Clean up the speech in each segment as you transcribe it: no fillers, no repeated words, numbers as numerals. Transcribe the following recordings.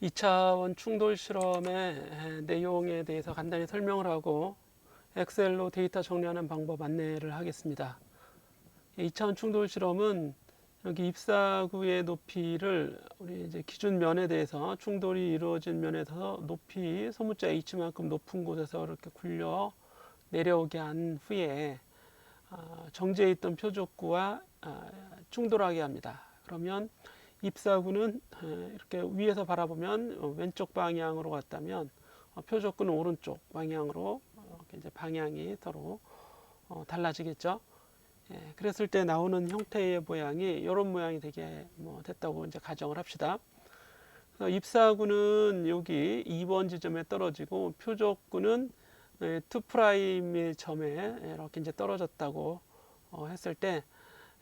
2차원 충돌 실험의 내용에 대해서 간단히 설명을 하고 엑셀로 데이터 정리하는 방법 안내를 하겠습니다. 2차원 충돌 실험은 여기 입사구의 높이를 우리 이제 기준 면에 대해서 충돌이 이루어진 면에서 높이 소문자 h만큼 높은 곳에서 이렇게 굴려 내려오게 한 후에 정지해 있던 표적구와 충돌하게 합니다. 그러면 입사구는 이렇게 위에서 바라보면 왼쪽 방향으로 갔다면 표적구는 오른쪽 방향으로 이제 방향이 서로 달라지겠죠. 그랬을 때 나오는 형태의 모양이 이런 모양이 되게 됐다고 이제 가정을 합시다. 입사구는 여기 2번 지점에 떨어지고 표적구는 2'의 점에 이렇게 이제 떨어졌다고 했을 때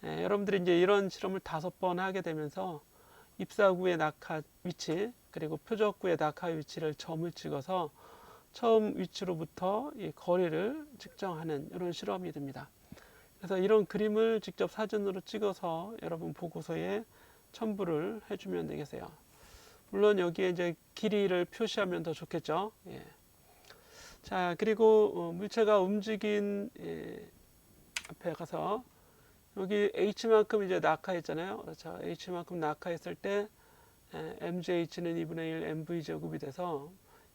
여러분들이 이제 이런 실험을 5번 하게 되면서 입사구의 낙하 위치 그리고 표적구의 낙하 위치를 점을 찍어서 처음 위치로부터 이 거리를 측정하는 이런 실험이 됩니다. 그래서 이런 그림을 직접 사진으로 찍어서 여러분 보고서에 첨부를 해주면 되겠어요. 물론 여기에 이제 길이를 표시하면 더 좋겠죠. 예. 자, 그리고 물체가 움직인 앞에 가서 여기 h만큼 이제 낙하했잖아요. 그렇죠. h만큼 낙하했을 때 mjh는 2분의 1 mv 제곱이 돼서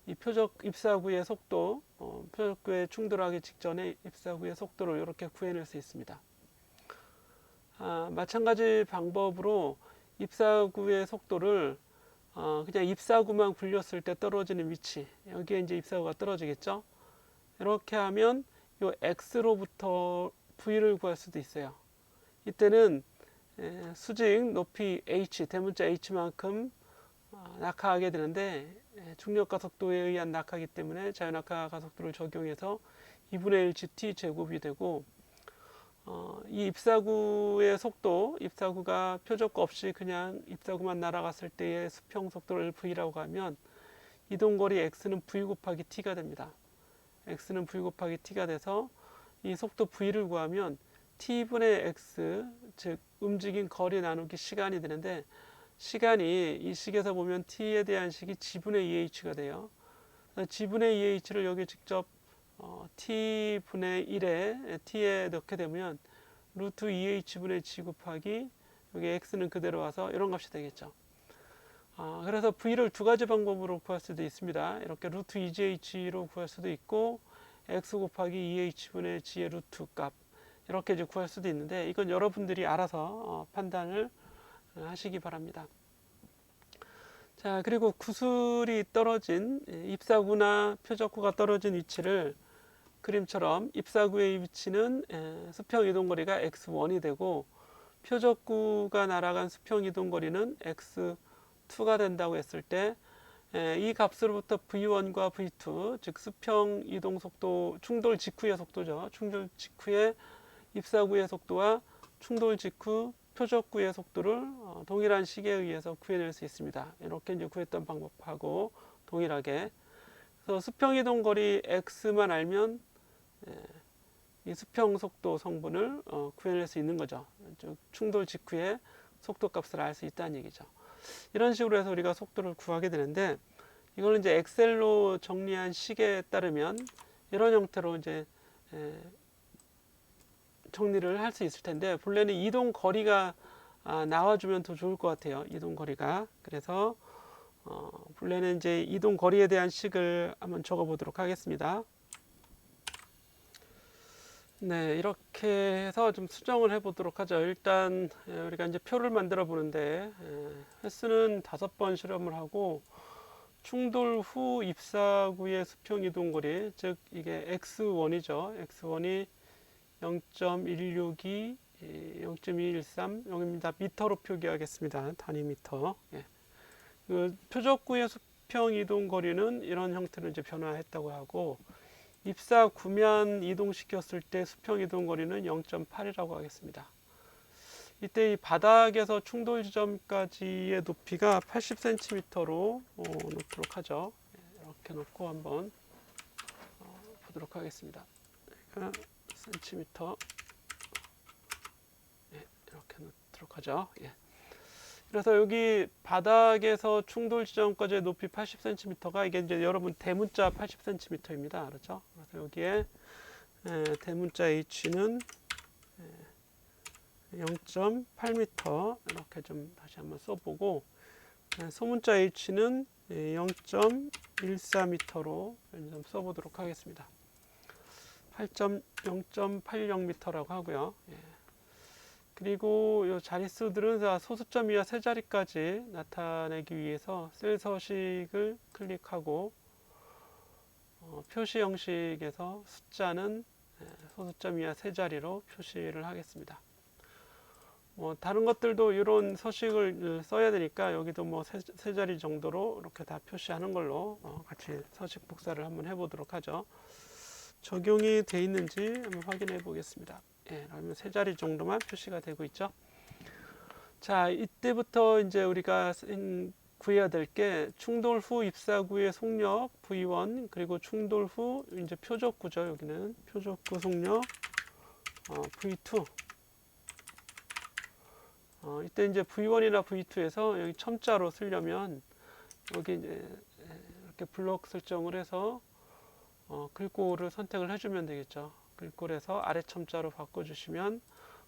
이 표적 입사구의 속도, 표적구에 충돌하기 직전에 입사구의 속도를 이렇게 구해낼 수 있습니다. 마찬가지 방법으로 입사구의 속도를 그냥 입사구만 굴렸을 때 떨어지는 위치, 여기에 이제 입사구가 떨어지겠죠. 이렇게 하면 이 x로부터 v를 구할 수도 있어요. 이때는 수직 높이 h, 대문자 h만큼 낙하하게 되는데 중력가 속도에 의한 낙하이기 때문에 자연낙하 가속도를 적용해서 2분의 1 gt 제곱이 되고 이 입사구의 속도, 입사구가 표적구 없이 그냥 입사구만 날아갔을 때의 수평 속도를 v라고 하면 이동거리 x는 v 곱하기 t가 됩니다. x는 v 곱하기 t가 돼서 이 속도 v를 구하면 t분의 x, 즉 움직인 거리 나누기 시간이 되는데 시간이 이 식에서 보면 t에 대한 식이 g분의 2h가 돼요. g분의 2h를 여기 직접 t분의 1에 t에 넣게 되면 루트 2h분의 g 곱하기 여기 x는 그대로 와서 이런 값이 되겠죠. 그래서 v를 두 가지 방법으로 구할 수도 있습니다. 이렇게 루트 2jh로 구할 수도 있고 x 곱하기 2h분의 g의 루트 값 이렇게 이제 구할 수도 있는데 이건 여러분들이 알아서 판단을 하시기 바랍니다. 자, 그리고 구슬이 떨어진 입사구나 표적구가 떨어진 위치를 그림처럼 입사구의 위치는 수평 이동거리가 x1이 되고 표적구가 날아간 수평 이동거리는 x2가 된다고 했을 때 이 값으로부터 v1과 v2 즉 수평 이동 속도 충돌 직후의 속도죠. 충돌 직후의 입사구의 속도와 충돌 직후 표적구의 속도를 동일한 식에 의해서 구해낼 수 있습니다. 이렇게 이제 구했던 방법하고 동일하게. 그래서 수평 이동 거리 x만 알면 이 수평 속도 성분을 구해낼 수 있는 거죠. 즉 충돌 직후의 속도 값을 알 수 있다는 얘기죠. 이런 식으로 해서 우리가 속도를 구하게 되는데 이걸 이제 엑셀로 정리한 식에 따르면 이런 형태로 이제 정리를 할 수 있을 텐데 본래는 이동 거리가 나와주면 더 좋을 것 같아요. 이동 거리가. 그래서 본래는 이제 이동 거리에 대한 식을 한번 적어 보도록 하겠습니다. 네, 이렇게 해서 좀 수정을 해 보도록 하죠. 일단 우리가 이제 표를 만들어 보는데 횟수는 5번 실험을 하고 충돌 후 입사구의 수평 이동 거리, 즉 이게 x1이죠. x1이 0.162, 0.213 여기입니다. 미터로 표기하겠습니다. 단위 미터. 예. 그 표적구의 수평 이동 거리는 이런 형태로 이제 변화했다고 하고 입사 구면 이동시켰을 때 수평 이동 거리는 0.8이라고 하겠습니다. 이때 이 바닥에서 충돌 지점까지의 높이가 80cm로 놓도록 하죠. 이렇게 놓고 한번 보도록 하겠습니다. 그러니까 센티미터 이렇게 놓도록 하죠. 예. 그래서 여기 바닥에서 충돌 지점까지의 높이 80cm가 이게 이제 여러분 대문자 80cm입니다. 그렇죠? 그래서 여기에 대문자 H는 0.8m 이렇게 좀 다시 한번 써보고 소문자 H는 0.14m로 좀 써보도록 하겠습니다. 0.80m라고 하고요. 그리고 이 자릿수들은 다 소수점 이하 세 자리까지 나타내기 위해서 셀 서식을 클릭하고 표시 형식에서 숫자는 소수점 이하 세 자리로 표시를 하겠습니다. 다른 것들도 이런 서식을 써야 되니까 여기도 뭐 세 자리 정도로 이렇게 다 표시하는 걸로 같이 서식 복사를 한번 해보도록 하죠. 적용이 돼 있는지 한번 확인해 보겠습니다. 그러면 세 자리 정도만 표시가 되고 있죠. 자, 이때부터 이제 우리가 구해야 될 게 충돌 후 입사구의 속력 V1 그리고 충돌 후 이제 표적구죠. 여기는 표적구 속력 V2. 이때 이제 V1이나 V2에서 여기 첨자로 쓰려면 여기 이제 이렇게 블록 설정을 해서 글꼴을 선택을 해주면 되겠죠. 글꼴에서 아래 첨자로 바꿔주시면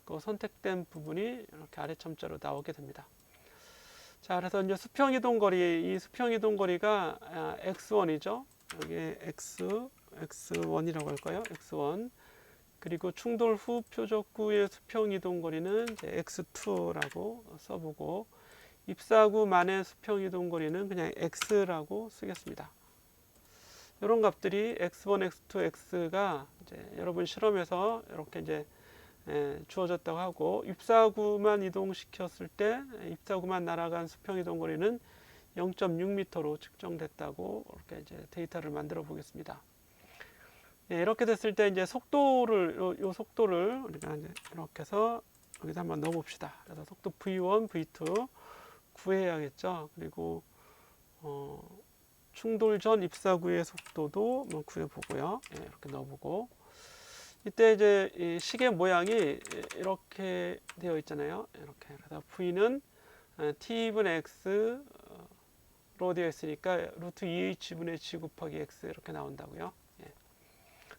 그 선택된 부분이 이렇게 아래 첨자로 나오게 됩니다. 자, 그래서 이제 수평 이동 거리, 이 수평 이동 거리가 x1이죠. 여기 x1이라고 할까요? x1. 그리고 충돌 후 표적구의 수평 이동 거리는 이제 x2라고 써보고 입사구만의 수평 이동 거리는 그냥 x라고 쓰겠습니다. 이런 값들이 x1, x2, x가 이제 여러분 실험에서 이렇게 이제 주어졌다고 하고 입사구만 이동시켰을 때 입사구만 날아간 수평 이동 거리는 0.6m로 측정됐다고 이렇게 이제 데이터를 만들어 보겠습니다. 이렇게 됐을 때 이제 속도를 요 속도를 우리가 이제 이렇게 해서 여기다 한번 넣어 봅시다. 그래서 속도 V1, V2 구해야겠죠. 그리고 충돌 전 입사구의 속도도 한번 구해 보고요. 이렇게 넣어 보고 이때 이제 이 시계 모양이 이렇게 되어 있잖아요. 이렇게. 그래서 V는 T분의 X로 되어 있으니까 루트 2H분의 G 곱하기 X 이렇게 나온다고요.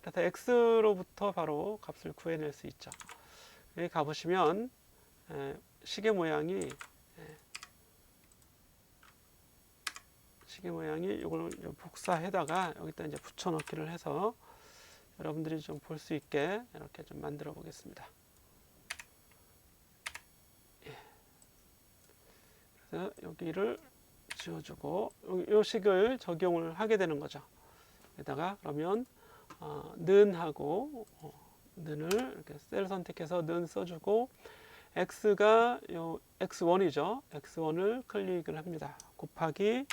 그래서 X로부터 바로 값을 구해낼 수 있죠. 여기 가보시면 시계 모양이 이걸 복사해다가 여기다 이제 붙여넣기를 해서 여러분들이 좀 볼 수 있게 이렇게 좀 만들어 보겠습니다. 그래서 여기를 지워주고 이 식을 적용을 하게 되는 거죠. 여기다가 그러면 는하고 는을 이렇게 셀 선택해서 는 써주고 x가 요 x1이죠. x1을 클릭을 합니다. 곱하기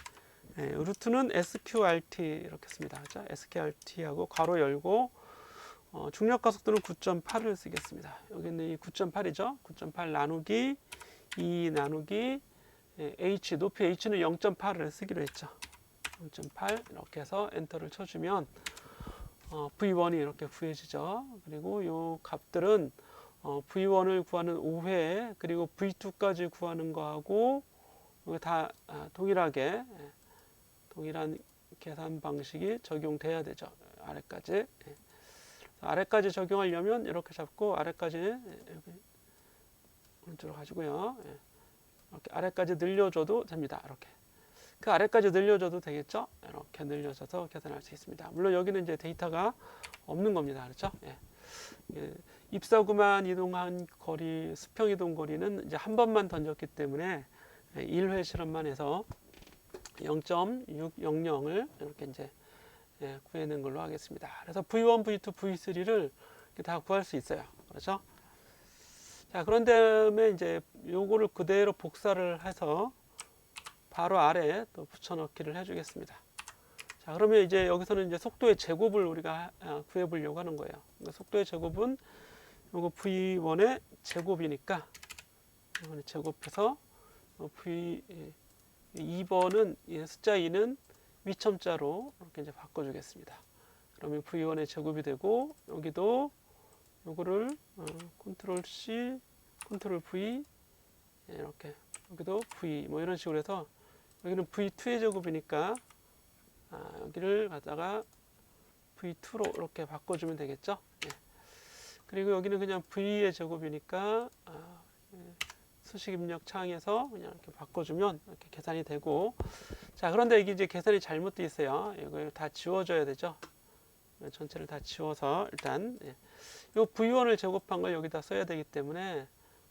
루트는 sqrt 이렇게 씁니다. 그렇죠? sqrt하고 괄호 열고 중력 가속도는 9.8을 쓰겠습니다. 여기는 이 9.8이죠. 9.8 나누기 2 나누기 h 높이 h는 0.8을 쓰기로 했죠. 0.8 이렇게 해서 엔터를 쳐주면 V1이 이렇게 구해지죠. 그리고 이 값들은 V1을 구하는 5회 그리고 V2까지 구하는 거하고 다 동일한 계산 방식이 적용돼야 되죠. 아래까지. 아래까지 적용하려면 이렇게 잡고 아래까지 오른쪽으로 가지고요. 이렇게 아래까지 늘려줘도 됩니다. 이렇게. 그 아래까지 늘려줘도 되겠죠? 이렇게 늘려줘서 계산할 수 있습니다. 물론 여기는 이제 데이터가 없는 겁니다. 그렇죠? 입사구만 이동한 거리, 수평 이동 거리는 이제 한 번만 던졌기 때문에 1회 실험만 해서 0.600을 이렇게 이제 구해낸 걸로 하겠습니다. 그래서 V1, V2, V3를 다 구할 수 있어요. 그렇죠? 자, 그런 다음에 이제 요거를 그대로 복사를 해서 바로 아래에 또 붙여넣기를 해주겠습니다. 자, 그러면 이제 여기서는 이제 속도의 제곱을 우리가 구해보려고 하는 거예요. 속도의 제곱은 요거 V1의 제곱이니까 이번에 제곱해서 V2번은 숫자 2는 위첨자로 이렇게 이제 바꿔주겠습니다. 그러면 V1의 제곱이 되고 여기도 요거를 컨트롤 C, 컨트롤 V 이렇게 여기도 V 뭐 이런 식으로 해서 여기는 V2의 제곱이니까 여기를 갖다가 V2로 이렇게 바꿔주면 되겠죠. 예. 그리고 여기는 그냥 V의 제곱이니까 수식 입력 창에서 그냥 이렇게 바꿔주면 이렇게 계산이 되고, 자, 그런데 이게 이제 계산이 잘못되어 있어요. 이걸 다 지워줘야 되죠. 전체를 다 지워서 일단 이 V1을 제곱한 걸 여기다 써야 되기 때문에,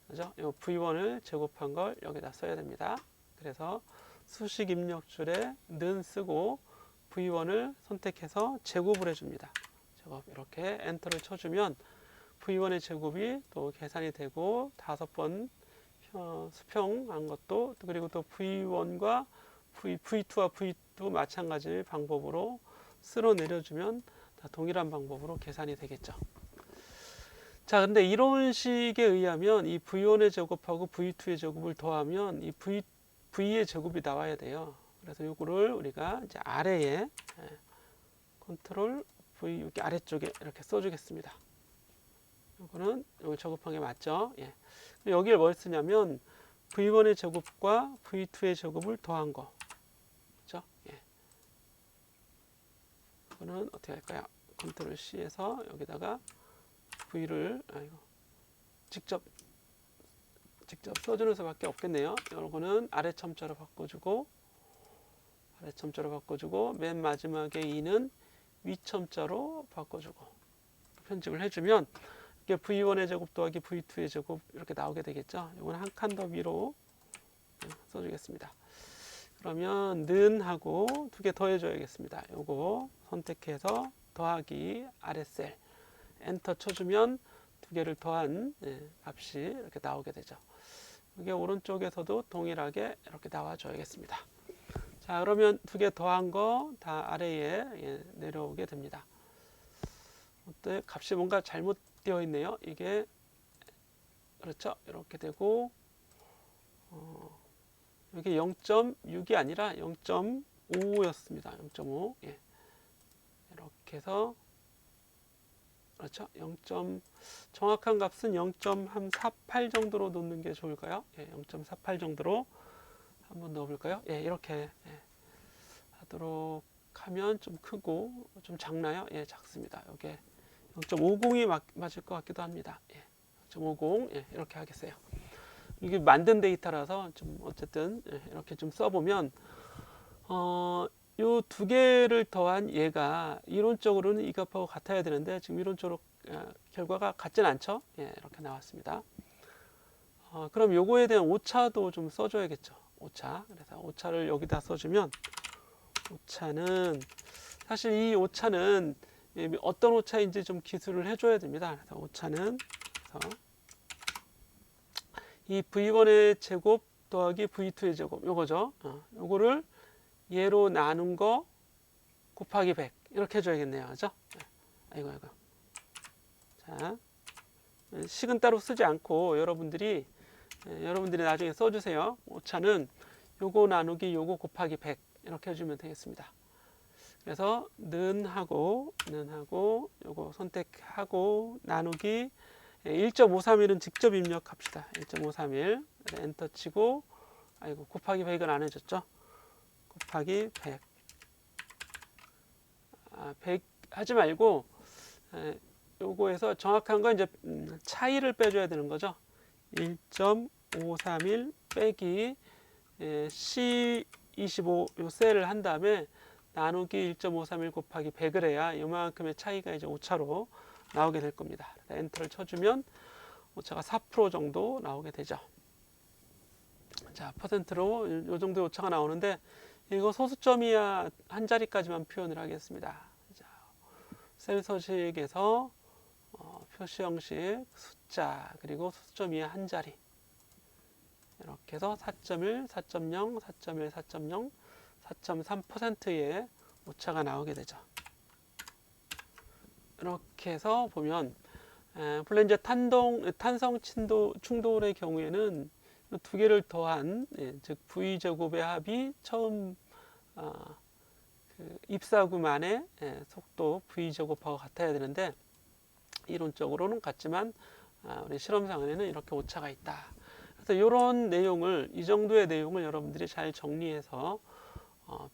그죠? 이 V1을 제곱한 걸 여기다 써야 됩니다. 그래서 수식 입력줄에 는 쓰고 V1을 선택해서 제곱을 해줍니다. 제곱 이렇게 엔터를 쳐주면 V1의 제곱이 또 계산이 되고 5번 수평한 것도, 그리고 또 V1과 V2와 V2 마찬가지 방법으로 쓸어 내려주면 다 동일한 방법으로 계산이 되겠죠. 자, 근데 이런 식에 의하면 이 V1의 제곱하고 V2의 제곱을 더하면 이 V의 제곱이 나와야 돼요. 그래서 이거를 우리가 이제 아래에 컨트롤 V 여기 아래쪽에 이렇게 써주겠습니다. 이거는 여기 제곱한 게 맞죠? 예. 여기를 뭘 쓰냐면 V1의 제곱과 V2의 제곱을 더한 거, 그렇죠? 예. 이거는 어떻게 할까요? 컨트롤 C에서 여기다가 V를 직접 써주는 수밖에 없겠네요. 이거는 아래 첨자로 바꿔주고 맨 마지막에 2는 위 첨자로 바꿔주고 편집을 해주면 이게 V1의 제곱 더하기 V2의 제곱 이렇게 나오게 되겠죠. 이건 한 칸 더 위로 써주겠습니다. 그러면 는 하고 2개 더해줘야겠습니다. 요거 선택해서 더하기 아랫셀 엔터 쳐주면 2개를 더한 값이 이렇게 나오게 되죠. 이게 오른쪽에서도 동일하게 이렇게 나와줘야겠습니다. 자, 그러면 2개 더한 거 다 아래에 내려오게 됩니다. 어때? 값이 뭔가 잘못되어 있네요. 이게 그렇죠. 이렇게 되고 이게 0.6이 아니라 0.5였습니다. 0.5. 예. 이렇게 해서 그렇죠. 정확한 값은 0.48 정도로 놓는 게 좋을까요? 예, 0.48 정도로 한번 넣어볼까요? 예, 이렇게 하도록 하면 좀 크고 좀 작나요? 예, 작습니다. 이게 0.50이 맞을 것 같기도 합니다. 예, 0.50 예, 이렇게 하겠어요. 이게 만든 데이터라서 좀 어쨌든 이렇게 좀 써보면 요 2개를 더한 얘가 이론적으로는 이 값하고 같아야 되는데 지금 이론적으로 결과가 같진 않죠. 예, 이렇게 나왔습니다. 그럼 요거에 대한 오차도 좀 써줘야겠죠. 오차. 그래서 오차를 여기다 써주면 오차는 사실 이 오차는 어떤 오차인지 좀 기술을 해줘야 됩니다. 그래서 오차는 이 V1의 제곱 더하기 V2의 제곱 요거죠. 요거를 얘로 나눈 거 곱하기 100 이렇게 해줘야겠네요. 그죠? 아이고. 자, 식은 따로 쓰지 않고 여러분들이 나중에 써주세요. 오차는 요거 나누기 요거 곱하기 100 이렇게 해주면 되겠습니다. 그래서 는 하고 요거 선택하고 나누기 1.531은 직접 입력합시다. 1.531 엔터 치고 곱하기 100은 안 해줬죠. 곱하기 100 100 하지 말고 요거에서 정확한 건 이제 차이를 빼줘야 되는 거죠. 1.531 빼기 C25 요 셀을 한 다음에 나누기 1.531 곱하기 100을 해야 이만큼의 차이가 이제 오차로 나오게 될 겁니다. 엔터를 쳐주면 오차가 4% 정도 나오게 되죠. 자, 퍼센트로 이 정도 오차가 나오는데 이거 소수점 이하 한 자리까지만 표현을 하겠습니다. 자, 셀 서식에서 표시 형식 숫자 그리고 소수점 이하 한 자리 이렇게 해서 4.1, 4.0, 4.1, 4.0, 4.3%의 오차가 나오게 되죠. 이렇게 해서 보면 물론 이제 탄성 충돌의 경우에는 2개를 더한 즉 V제곱의 합이 처음 그 입사구만의 속도 V제곱하고 같아야 되는데 이론적으로는 같지만 우리 실험상에는 이렇게 오차가 있다. 그래서 이런 내용을, 이 정도의 내용을 여러분들이 잘 정리해서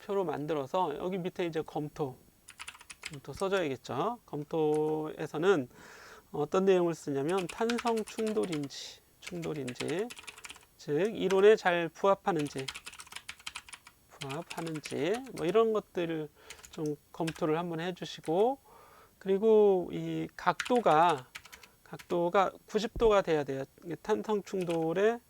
표로 만들어서 여기 밑에 이제 검토 써줘야겠죠. 검토에서는 어떤 내용을 쓰냐면 탄성 충돌인지, 즉 이론에 잘 부합하는지 뭐 이런 것들을 좀 검토를 한번 해주시고, 그리고 이 각도가 90도가 돼야 돼요. 탄성 충돌의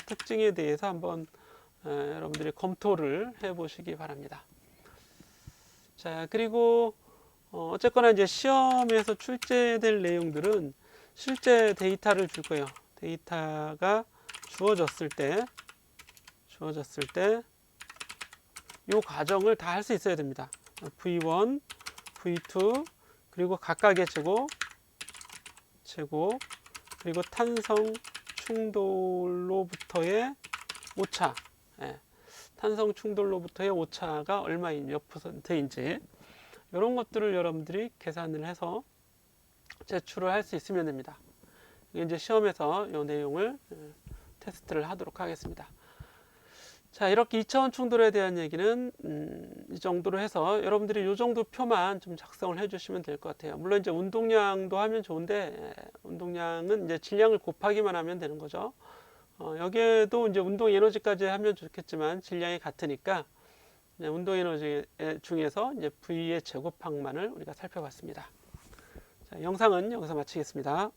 특징에 대해서 한번 여러분들이 검토를 해보시기 바랍니다. 자, 그리고 어쨌거나 이제 시험에서 출제될 내용들은 실제 데이터를 줄 거예요. 데이터가 주어졌을 때 이 과정을 다 할 수 있어야 됩니다. V1, V2, 그리고 각각의 제곱, 그리고 탄성 충돌로부터의 오차, 탄성 충돌로부터의 오차가 얼마인, 몇 %인지 이런 것들을 여러분들이 계산을 해서 제출을 할 수 있으면 됩니다. 이제 시험에서 이 내용을 테스트를 하도록 하겠습니다. 자, 이렇게 2차원 충돌에 대한 얘기는 이 정도로 해서 여러분들이 이 정도 표만 좀 작성을 해주시면 될 것 같아요. 물론 이제 운동량도 하면 좋은데 운동량은 이제 질량을 곱하기만 하면 되는 거죠. 여기에도 이제 운동 에너지까지 하면 좋겠지만 질량이 같으니까 운동 에너지 중에서 이제 V의 제곱항만을 우리가 살펴봤습니다. 자, 영상은 여기서 마치겠습니다.